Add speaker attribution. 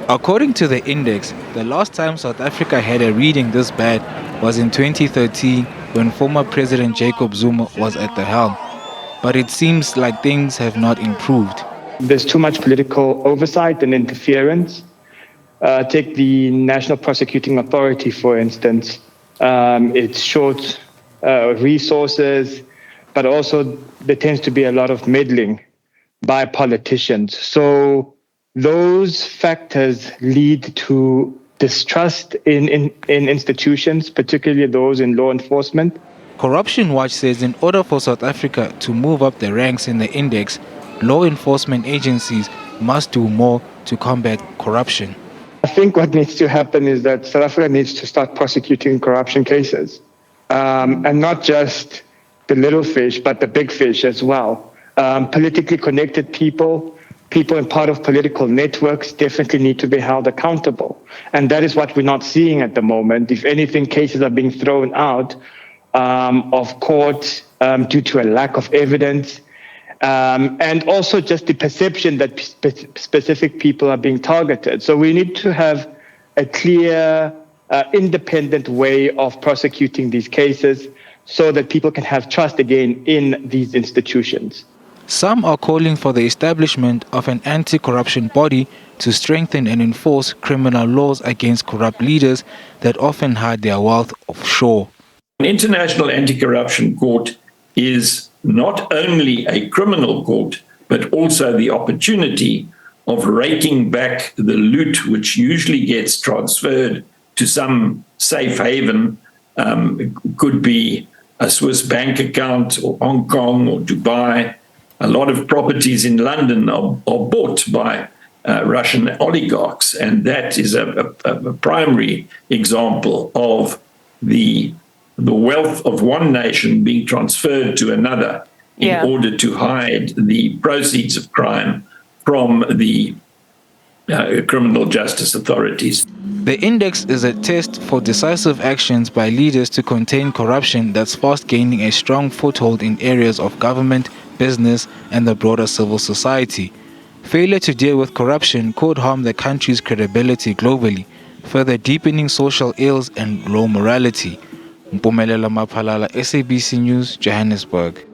Speaker 1: According to the index, the last time South Africa had a reading this bad was in 2013 when former President Jacob Zuma was at the helm. But it seems like things have not improved.
Speaker 2: There's too much political oversight and interference. Take the National Prosecuting Authority, for instance. It's short resources, but also there tends to be a lot of meddling by politicians. So those factors lead to distrust in institutions, particularly those in law enforcement.
Speaker 1: Corruption Watch says in order for South Africa to move up the ranks in the index, law enforcement agencies must do more to combat corruption.
Speaker 2: I think what needs to happen is that South Africa needs to start prosecuting corruption cases, and not just the little fish, but the big fish as well. Politically connected people in part of political networks definitely need to be held accountable. And that is what we're not seeing at the moment. If anything, cases are being thrown out of court due to a lack of evidence, and also just the perception that specific people are being targeted. So we need to have a clear, independent way of prosecuting these cases so that people can have trust again in these institutions.
Speaker 1: Some are calling for the establishment of an anti-corruption body to strengthen and enforce criminal laws against corrupt leaders that often hide their wealth offshore.
Speaker 3: An international anti-corruption court is not only a criminal court, but also the opportunity of raking back the loot which usually gets transferred to some safe haven. Could be a Swiss bank account or Hong Kong or Dubai. A lot of properties in London are bought by Russian oligarchs, and that is a primary example of the wealth of one nation being transferred to another in order to hide the proceeds of crime from the criminal justice authorities.
Speaker 1: The index is a test for decisive actions by leaders to contain corruption that's fast gaining a strong foothold in areas of government, business, and the broader civil society. Failure to deal with corruption could harm the country's credibility globally, further deepening social ills and low morality. Mpumelelo Maphalala, SABC News, Johannesburg.